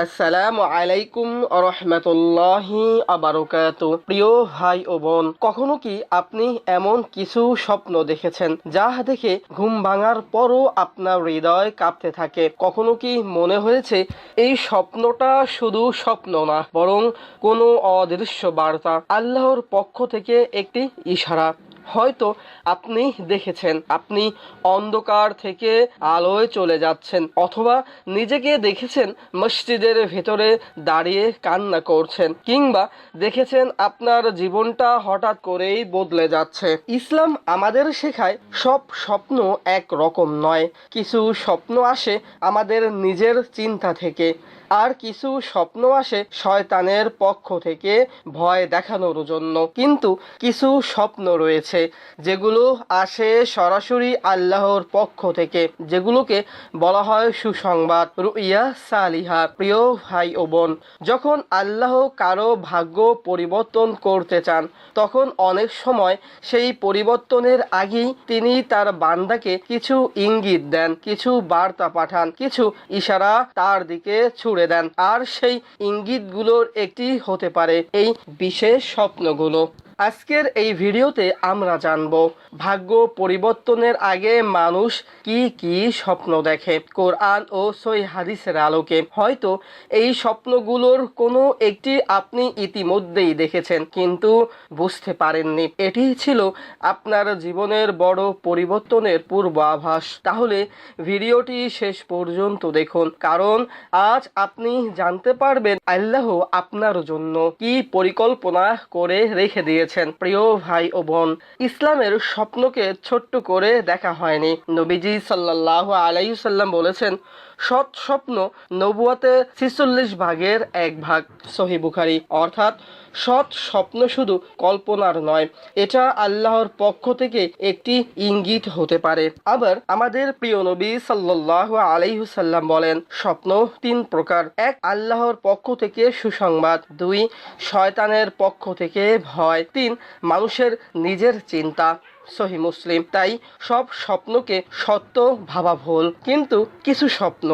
আসসালামু আলাইকুম রহমতুল্লাহি আবারকাতু। প্রিয় ভাই ও বোন, কখনো কি আপনি এমন কিছু স্বপ্ন দেখেছেন যা দেখে ঘুম ভাঙার পরও আপনার হৃদয় কাঁপতে থাকে? কখনো কি মনে হয়েছে এই স্বপ্নটা শুধু স্বপ্ন না, বরং কোনো অদৃশ্য বার্তা, আল্লাহর পক্ষ থেকে একটি ইশারা? হয়তো আপনি দেখেছেন আপনি অন্ধকার থেকে আলোয় চলে যাচ্ছেন, অথবা নিজেকে দেখেছেন মসজিদের ভেতরে দাঁড়িয়ে কান্না করছেন, কিংবা দেখেছেন আপনার জীবনটা হঠাৎ করেই বদলে যাচ্ছে। ইসলাম আমাদের শেখায় সব স্বপ্ন এক রকম নয়। কিছু স্বপ্ন আসে আমাদের নিজের চিন্তা থেকে, আর কিছু স্বপ্ন আসে শয়তানের পক্ষ থেকে ভয় দেখানোর জন্য। কিন্তু কিছু স্বপ্ন রয়েছে যেগুলো আসে সরাসরি আল্লাহর পক্ষ থেকে, যেগুলোকে বলা হয় সুসংবাদ, রুইয়া সালিহা। প্রিয় ভাই ও বোন, যখন আল্লাহ কারো ভাগ্য পরিবর্তন করতে চান, তখন অনেক সময় সেই পরিবর্তনের আগেই তিনি তার বান্দাকে কিছু ইঙ্গিত দেন, কিছু বার্তা পাঠান, কিছু ইশারা তার দিকে ছুড়ে দেন। আর সেই ইঙ্গিতগুলোর একটি হতে পারে এই বিশেষ স্বপ্নগুলো। আজকের এই ভিডিওতে আমরা জানব ভাগ্য পরিবর্তনের আগে মানুষ কি কি স্বপ্ন দেখে কোরআন ও সহিহ হাদিসের আলোকে। হয়তো এই স্বপ্নগুলোর কোনো একটি আপনি ইতিমধ্যেই দেখেছেন, কিন্তু বুঝতে পারেননি। এটি ছিল আপনার জীবনের বড় পরিবর্তনের পূর্বাভাস। তাহলে ভিডিওটি শেষ পর্যন্ত দেখুন, কারণ আজ আপনি জানতে পারবেন আল্লাহ আপনার জন্য কি পরিকল্পনা করে রেখে দিয়েছেন। প্রিয় ভাই ও বোন, ইসলামের স্বপ্নকে ছোট্ট করে দেখা হয়নি। নবীজি সাল্লাল্লাহু আলাইহি সাল্লাম বলেছেন, সৎ স্বপ্ন নবুয়তে 46 ভাগের 1 ভাগ। সহিহ বুখারী। অর্থাৎ সৎ স্বপ্ন শুধু কল্পনার নয়, এটা আল্লাহর পক্ষ থেকে একটি ইঙ্গিত হতে পারে। আবার আমাদের প্রিয় নবী সাল্লাল্লাহু আলাইহি সাল্লাম বলেন, স্বপ্ন 3 প্রকার। 1, আল্লাহর পক্ষ থেকে সুসংবাদ। 2, শয়তানের পক্ষ থেকে ভয়। 3, মানুষের নিজের চিন্তা। সহিহ মুসলিম। তাই সব স্বপ্নকে সত্য ভাবা ভুল, কিন্তু কিছু স্বপ্ন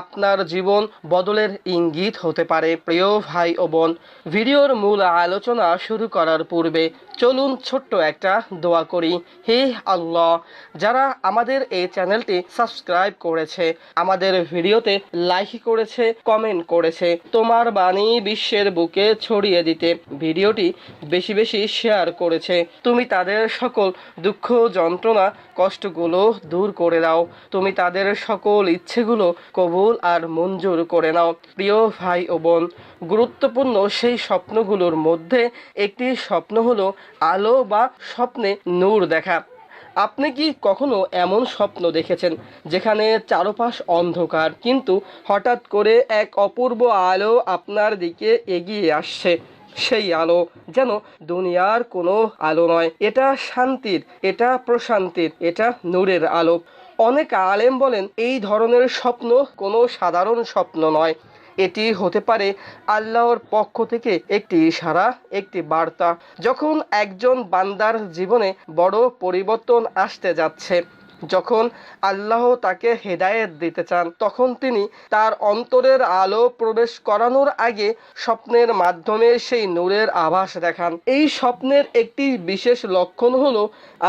আপনার জীবন বদলের ইঙ্গিত হতে পারে। প্রিয় ভাই ও বোন, ভিডিওর মূল আলোচনা শুরু করার পূর্বে চলুন ছোট্ট একটা দোয়া করি। হে আল্লাহ, যারা আমাদের এই চ্যানেলটি সাবস্ক্রাইব করেছে, আমাদের ভিডিওতে লাইক করেছে, কমেন্ট করেছে, তোমার বাণী বিশ্বের বুকে ছড়িয়ে দিতে ভিডিওটি বেশি বেশি শেয়ার করেছে, তুমি তাদের সকল দুঃখ, যন্ত্রণা, কষ্টগুলো দূর করে দাও। তুমি তাদের সকল ইচ্ছেগুলো কবুল আর মঞ্জুর করে নাও। প্রিয় ভাই ও বোন, গুরুত্বপূর্ণ সেই স্বপ্নগুলোর মধ্যে একটি স্বপ্ন হলো আলো বা স্বপ্নে নূর দেখা। আপনি কি কখনো এমন স্বপ্ন দেখেছেন যেখানে চারপাশ অন্ধকার, কিন্তু হঠাৎ করে এক অপূর্ব আলো আপনার দিকে এগিয়ে আসছে? সেই আলো যেন দুনিয়ার কোনো আলো নয়, এটা শান্তির, এটা প্রশান্তির, এটা নূরের আলো। অনেক আলেম বলেন এই ধরনের স্বপ্ন কোনো সাধারণ স্বপ্ন নয়, এটি হতে পারে আল্লাহর পক্ষ থেকে একটি ইশারা, একটি বার্তা। যখন একজন বান্দার জীবনে বড় পরিবর্তন আসতে যাচ্ছে, যখন আল্লাহ তাকে হেদায়েত দিতে চান, তখন তিনি তার অন্তরের আলো প্রবেশ করানোর আগে স্বপ্নের মাধ্যমে সেই নূরের আভাস দেখান। এই স্বপ্নের একটি বিশেষ লক্ষণ হলো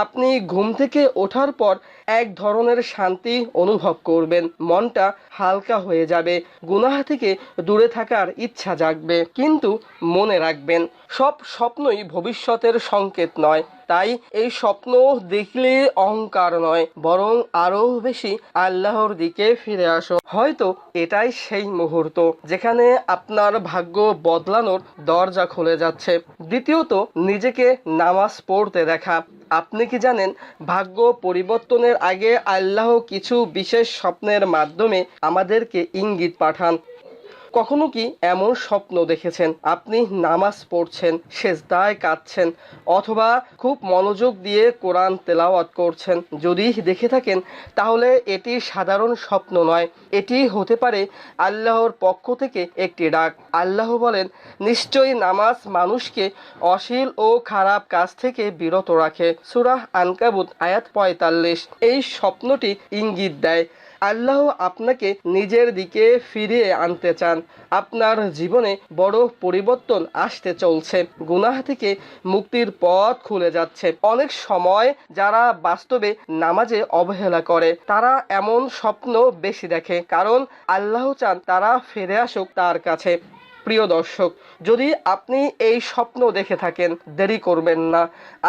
আপনি ঘুম থেকে ওঠার পর এক ধরনের শান্তি অনুভব করবেন, মনটা হালকা হয়ে যাবে, গুনাহ থেকে দূরে থাকার ইচ্ছা জাগবে। কিন্তু মনে রাখবেন, সব স্বপ্নই ভবিষ্যতের সংকেত নয়। তাই এই স্বপ্ন দেখলে অহংকার নয়, বরং আরো বেশি আল্লাহর দিকে ফিরে আসো। হয়তো এটাই সেই মুহূর্ত যেখানে আপনার ভাগ্য বদলানোর দরজা খুলে যাচ্ছে। দ্বিতীয়ত, নিজেকে নামাজ পড়তে দেখা। আপনি কি জানেন, ভাগ্য পরিবর্তনের আগে আল্লাহ কিছু বিশেষ স্বপ্নের মাধ্যমে আমাদেরকে ইঙ্গিত পাঠান। কখনো কি এমন স্বপ্ন দেখেছেন আপনি নামাজ পড়ছেন, সেজদায় কাঁদছেন, অথবা খুব মনোযোগ দিয়ে কোরআন তেলাওয়াত করছেন? যদি দেখে থাকেন, তাহলে এটি সাধারণ স্বপ্ন নয়, এটি হতে পারে আল্লাহর পক্ষ থেকে একটি ডাক। আল্লাহ বলেন, নিশ্চয়ই নামাজ মানুষকে অশ্লীল ও খারাপ কাজ থেকে বিরত রাখে। সূরা আনকাবুত আয়াত 45। এই স্বপ্নটি ইঙ্গিত দেয় আল্লাহ আপনাকে নিজের দিকে ফিরিয়ে আনতে চান। আপনার জীবনে বড় পরিবর্তন আসতে চলছে। গুনাহ থেকে মুক্তির পথ খুলে যাচ্ছে। অনেক সময় যারা বাস্তবে নামাজে অবহেলা করে তারা এমন স্বপ্ন বেশি দেখে, কারণ আল্লাহ চান তারা ফিরে আসুক তার কাছে। প্রিয় দর্শক, যদি আপনি এই স্বপ্ন দেখে থাকেন, দেরি করবেন না,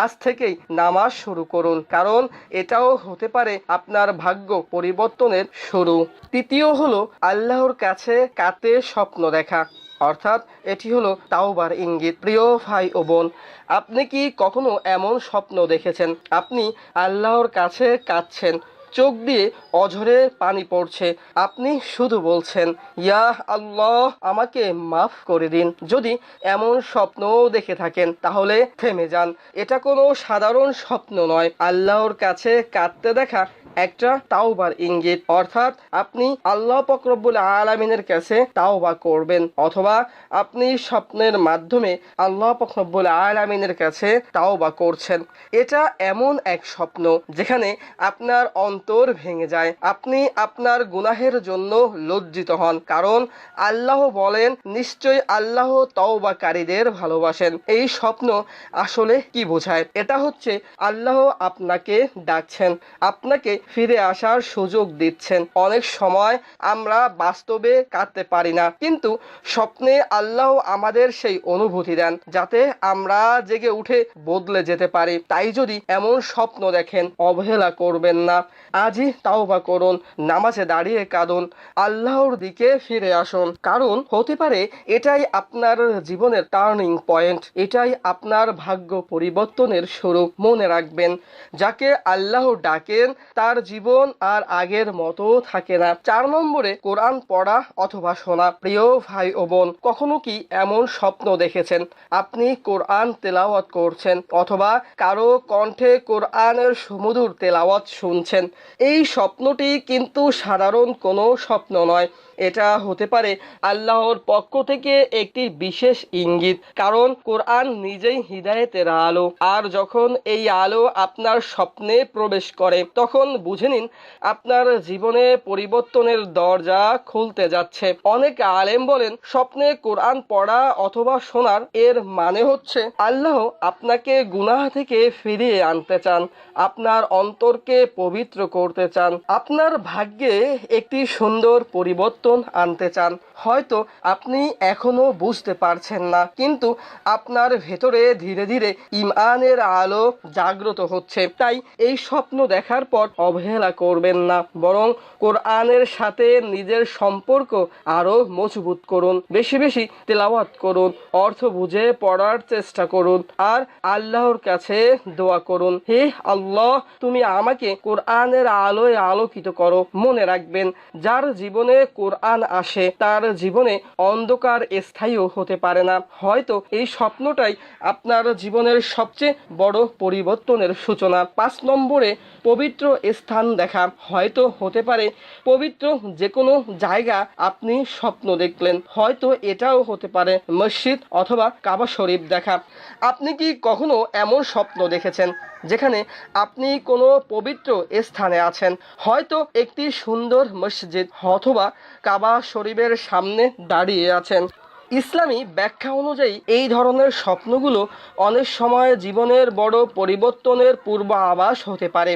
আজ থেকেই নামাজ শুরু করুন, কারণ এটাও হতে পারে আপনার ভাগ্য পরিবর্তনের শুরু। তৃতীয় হলো আল্লাহর কাছে কাতে স্বপ্ন দেখা, অর্থাৎ এটি হলো তাওবার ইঙ্গিত। প্রিয় ভাই ও বোন, আপনি কি কখনো এমন স্বপ্ন দেখেছেন আপনি আল্লাহর কাছে কাঁদছেন, চোখ দিয়ে অঝরে পানি পড়ছে, আপনি শুধু বলছেন, ইয়া আল্লাহ, আমাকে মাফ করে দিন? যদি এমন স্বপ্ন দেখে থাকেন তাহলে থেমে যান। এটা কোনো সাধারণ স্বপ্ন নয়। আল্লাহর কাছে কাঁদতে দেখা একটা তাওবার ইঙ্গিত, অর্থাৎ আপনি আল্লাহ পাক রব্বুল আলামিনের কাছে তাওবা করবেন, অথবা আপনি স্বপ্নের মাধ্যমে আল্লাহ পাক রব্বুল আলামিনের কাছে তাওবা করছেন। এটা এমন এক স্বপ্ন যেখানে আপনার অন্তর ভেঙে যায়, আপনি আপনার গুনাহের জন্য লজ্জিত হন, কারণ আল্লাহ বলেন, নিশ্চয়ই আল্লাহ তওবাকারীদের ভালোবাসেন। এই স্বপ্ন আসলে কি বোঝায়? এটা হচ্ছে আল্লাহ আপনাকে ডাকছেন, আপনাকে ফিরে আসার সুযোগ দিচ্ছেন। অনেক সময় আমরা বাস্তবে কাঁদতে পারি না, কিন্তু স্বপ্নে আল্লাহ আমাদের সেই অনুভূতি দেন যাতে আমরা জেগে উঠে বদলে যেতে পারি। তাই যদি এমন স্বপ্ন দেখেন, অবহেলা করবেন না, আজই তাওবা করুন, নামাজে দাঁড়িয়ে কাঁদুন, আল্লাহর দিকে ফিরে আসুন, কারণ হতে পারে এটাই আপনার জীবনের টার্নিং পয়েন্ট, এটাই আপনার ভাগ্য পরিবর্তনের শুরু। মনে রাখবেন, যাকে আল্লাহ ডাকেন তার জীবন আর আগের মতো থাকে না। 4 নম্বরে কোরআন পড়া অথবা শোনা। প্রিয় ভাই ও বোন, কখনো কি এমন স্বপ্ন দেখেছেন আপনি কোরআন তেলাওয়াত করছেন অথবা কারো কণ্ঠে কোরআনের সুমধুর তেলাওয়াত শুনছেন? এই স্বপ্নটি কিন্তু সাধারণ কোনো স্বপ্ন নয়, এটা হতে পারে আল্লাহর পক্ষ থেকে একটি বিশেষ ইঙ্গিত, কারণ কোরআন নিজেই হিদায়েতের আলো। আর যখন এই আলো আপনার স্বপ্নে প্রবেশ করে তখন বুঝে নিন আপনার জীবনে পরিবর্তনের দরজা খুলতে যাচ্ছে। অনেক আলেম বলেন, স্বপ্নে কোরআন পড়া অথবা শোনার এর মানে হচ্ছে আল্লাহ আপনাকে গুনাহ থেকে ফিরিয়ে আনতে চান, আপনার অন্তরকে পবিত্র করতে চান, আপনার ভাগ্যে একটি সুন্দর পরিবর্তন আনতে চান। হয়তো আপনি এখনো বুঝতে পারছেন না, কিন্তু আপনার ভেতরে ধীরে ধীরে ঈমানের আলো জাগ্রত হচ্ছে। তাই এই স্বপ্ন দেখার পর অবহেলা করবেন না, বরং কোরআনের সাথে নিজের সম্পর্ক আরো মজবুত করুন, বেশি বেশি তেলাওয়াত করুন, অর্থ বুঝে পড়ার চেষ্টা করুন, আর আল্লাহর কাছে দোয়া করুন, হে আল্লাহ, তুমি আমাকে কোরআনের আলোয় আলোকিত করো। মনে রাখবেন, যার জীবনে কোরআন আসে তার জীবনে অন্ধকার স্থায়ী হতে পারে না। হয়তো এই স্বপ্নটাই আপনার জীবনের সবচেয়ে বড় পরিবর্তনের সূচনা। 5 নম্বরে পবিত্র স্থান দেখা। হয়তো হতে পারে পবিত্র যে কোনো জায়গা আপনি স্বপ্ন দেখলেন, হয়তো এটাও হতে পারে মসজিদ অথবা কাবা শরীফ দেখা। আপনি কি কখনো এমন স্বপ্ন দেখেছেন যেখানে আপনি কোনো পবিত্র স্থানে আছেন, হয়তো একটি সুন্দর মসজিদ অথবা কাবা শরীফের সামনে দাঁড়িয়ে আছেন? ইসলামী ব্যাখ্যা অনুযায়ী এই ধরনের স্বপ্নগুলো অনেক সময় জীবনের বড় পরিবর্তনের পূর্বাভাস হতে পারে।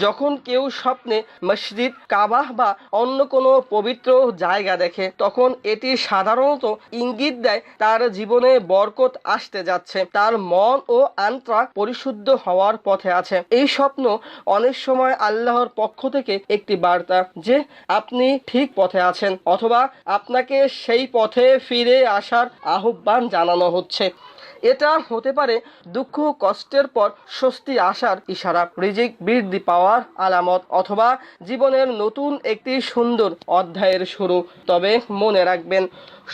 যখন কেউ স্বপ্নে মসজিদ, কাবা বা অন্য কোনো পবিত্র জায়গা দেখে, তখন এটি সাধারণত ইঙ্গিত দেয় তার জীবনে বরকত আসতে যাচ্ছে, তার মন ও আত্মা পরিশুদ্ধ হওয়ার পথে আছে। এই স্বপ্ন অনেক সময় আল্লাহর পক্ষ থেকে একটি বার্তা যে আপনি ঠিক পথে আছেন, অথবা আপনাকে সেই পথে ফিরে আসার আহ্বান জানানো হচ্ছে। এটা হতে পারে দুঃখ কষ্টের পর স্বস্তি আসার ইশারা, রিজিক বৃদ্ধি পাওয়ার আলামত, অথবা জীবনের নতুন একটি সুন্দর অধ্যায়ের শুরু। তবে মনে রাখবেন,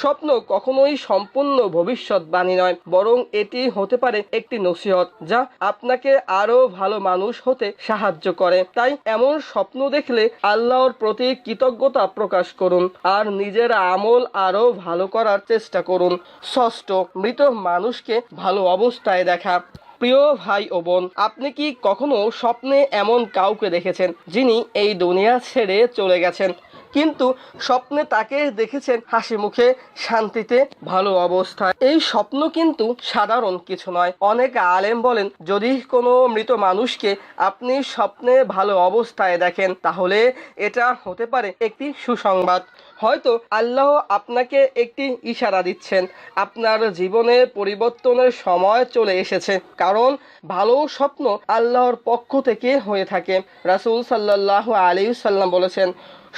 স্বপ্ন কখনোই সম্পূর্ণ ভবিষ্যৎবাণী নয়, বরং এটি হতে পারে একটি নসিহত যা আপনাকে আরো ভালো মানুষ হতে সাহায্য করে। তাই এমন স্বপ্ন দেখলে আল্লাহর প্রতি কৃতজ্ঞতা প্রকাশ করুন আর নিজের আমল আরো ভালো করার চেষ্টা করুন। ষষ্ঠ, মৃত মানুষকে ভালো অবস্থায় দেখা। প্রিয় ভাই ও বোন, আপনি কি কখনো স্বপ্নে এমন কাউকে দেখেছেন যিনি এই দুনিয়া ছেড়ে চলে গেছেন, কিন্তু স্বপ্নে তাকে দেখেছেন হাসি মুখে, শান্তিতে, ভালো অবস্থায়? এই স্বপ্ন কিন্তু সাধারণ কিছু নয়। অনেক আলেম বলেন, যদি কোনো মৃত মানুষকে আপনি স্বপ্নে ভালো অবস্থায় দেখেন, তাহলে এটা হতে পারে একটি সুসংবাদ। হয়তো আল্লাহ আপনাকে একটি ইশারা দিচ্ছেন, আপনার জীবনে পরিবর্তনের সময় চলে এসেছে। কারণ ভালো স্বপ্ন আল্লাহর পক্ষ থেকে হয়ে থাকে। রাসূল সাল্লাল্লাহু আলাইহি সাল্লাম বলেছেন,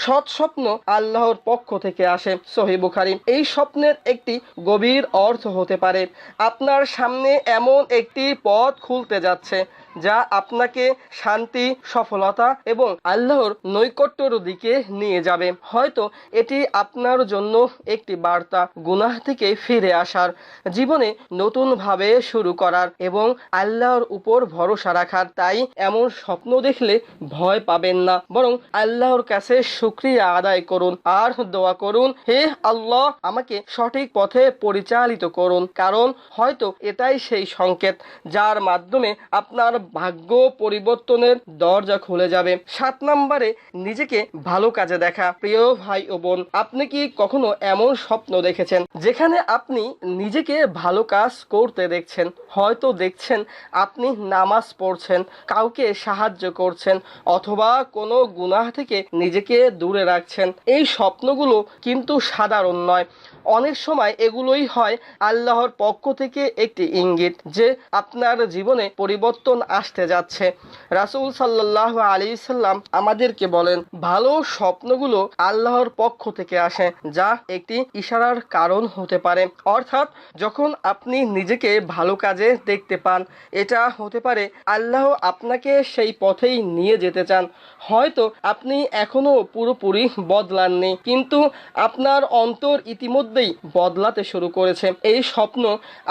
সৎ স্বপ্ন আল্লাহর পক্ষ থেকে আসে। সহিহ বুখারী। এই স্বপ্নের একটি গভীর অর্থ হতে পারে, আপনার সামনে এমন একটি পথ খুলতে যাচ্ছে যা আপনাকে শান্তি, সফলতা এবং আল্লাহর নৈকট্যের দিকে নিয়ে যাবে। হয়তো এটি আপনার জন্য একটি বার্তা, গুনাহ থেকে ফিরে আসার, জীবনে নতুনভাবে শুরু করার এবং আল্লাহর উপর ভরসা রাখার। তাই এমন স্বপ্ন দেখলে ভয় পাবেন না, বরং আল্লাহর কাছে শুকরিয়া আদায় করুন আর দোয়া করুন, হে আল্লাহ, আমাকে সঠিক পথে পরিচালিত করুন। কারণ হয়তো এটাই সেই সংকেত যার মাধ্যমে আপনার ভাগ্য পরিবর্তনের দরজা খুলে যাবে। 7 নম্বরে, নিজেকে ভালো কাজে দেখা। প্রিয় ভাই ও বোন, আপনি কি কখনো এমন স্বপ্ন দেখেছেন যেখানে আপনি নিজেকে ভালো কাজ করতে দেখছেন? হয়তো দেখছেন আপনি নামাজ পড়ছেন, কাউকে সাহায্য করছেন, অথবা কোনো গুনাহ থেকে নিজেকে দূরে রাখছেন। এই স্বপ্নগুলো কিন্তু সাধারণ নয়। অনেক সময় এগুলোই হয় আল্লাহর পক্ষ থেকে একটি ইঙ্গিত যে আপনার জীবনে পরিবর্তন আসতে যাচ্ছে। রাসূল সাল্লাল্লাহু আলাইহি সাল্লাম আমাদেরকে বলেন, ভালো স্বপ্নগুলো আল্লাহর পক্ষ থেকে আসে, যা একটি ইশারার কারণ হতে পারে। অর্থাৎ যখন আপনি নিজেকে ভালো কাজে দেখতে পান, এটা হতে পারে আল্লাহ আপনাকে সেই পথেই নিয়ে যেতে চান। হয়তো আপনি এখনো পুরোপুরি বদলাননি, কিন্তু আপনার অন্তর ইতিমধ্যেই বদলাতে শুরু করেছে। এই স্বপ্ন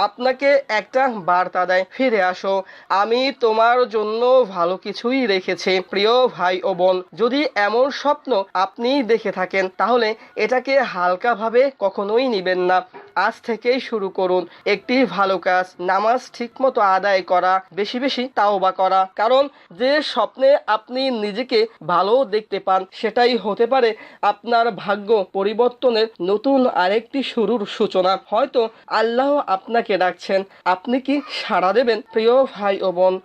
আপনাকে একটা বার্তা দেয়, ফিরে আসো, আমি তোমার জন্য ভালো কিছুই রেখেছি। প্রিয় ভাই ও বোন, যদি এমন স্বপ্ন আপনি দেখে থাকেন, তাহলে এটাকে হালকাভাবে কখনোই নেবেন না। আজ থেকেই শুরু করুন একটি ভালো কাজ, নামাজ ঠিকমতো আদায় করা, বেশি বেশি তাওবা করা। কারণ যে স্বপ্নে আপনি নিজেকে ভালো দেখতে পান, সেটাই হতে পারে আপনার ভাগ্য পরিবর্তনের নতুন আরেকটি শুরুর সূচনা। হয়তো আল্লাহ আপনাকে ডাকছেন, আপনি কি সাড়া দেবেন? প্রিয় ভাই ও বোন,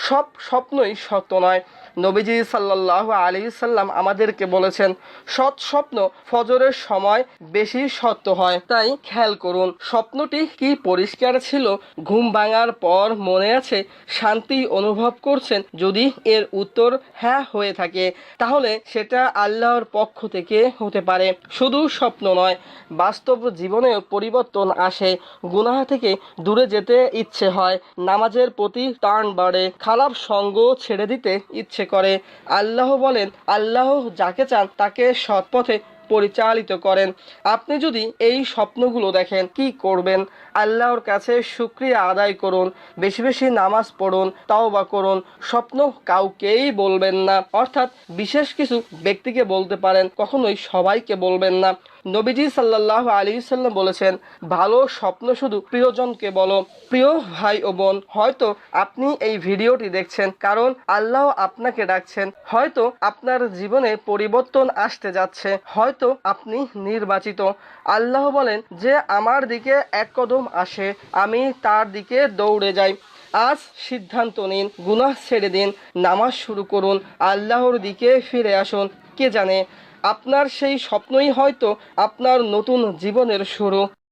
সব স্বপ্নই সত্য নয়। নবীজি সাল্লাল্লাহু আলাইহি সাল্লাম আমাদেরকে বলেছেন, সৎ স্বপ্ন ফজরের সময় বেশি সত্য হয়। তাই খেয়াল করুন, স্বপ্নটি কি পরিষ্কার ছিল? ঘুম ভাঙার পর মনে আছে, শান্তি অনুভব করছেন? যদি এর উত্তর হ্যাঁ হয়ে থাকে, তাহলে সেটা আল্লাহর পক্ষ থেকে হতে পারে। শুধু স্বপ্ন নয়, বাস্তব জীবনেও পরিবর্তন আসে। গুনাহ থেকে দূরে যেতে ইচ্ছে হয়, নামাজের প্রতি টান বাড়ে, খারাপ সঙ্গ ছেড়ে দিতে ইচ্ছে করে। আল্লাহ বলেন, আল্লাহ যাকে চান তাকে সৎ পথে পরিচালিত করেন। আপনি যদি এই স্বপ্নগুলো দেখেন, কি করবেন? আল্লাহর কাছে শুকরিয়া আদায় করুন, বেশি বেশি নামাজ পড়ুন, তাওবা করুন। স্বপ্ন কাউকেই বলবেন না, অর্থাৎ বিশেষ কিছু ব্যক্তিকে বলতে পারেন, কখনোই সবাইকে বলবেন না। নবীজি সাল্লাল্লাহু আলাইহি সাল্লাম বলেছেন, ভালো স্বপ্ন শুধু প্রিয়জনকে বলো। প্রিয় ভাই ও বোন, হয়তো আপনি এই ভিডিওটি দেখছেন কারণ আল্লাহ আপনাকে ডাকছেন। হয়তো আপনার জীবনে পরিবর্তন আসতে যাচ্ছে, হয়তো আপনি নির্বাচিত। আল্লাহ বলেন যে আমার দিকে এক কদম আসে, আমি তার দিকে দৌড়ে যাই। আজ সিদ্ধান্ত নিন, গুনাহ ছেড়ে দিন, নামাজ শুরু করুন, আল্লাহর দিকে ফিরে আসুন। কে জানে, আপনার সেই স্বপ্নই হয়তো আপনার নতুন জীবনের শুরু।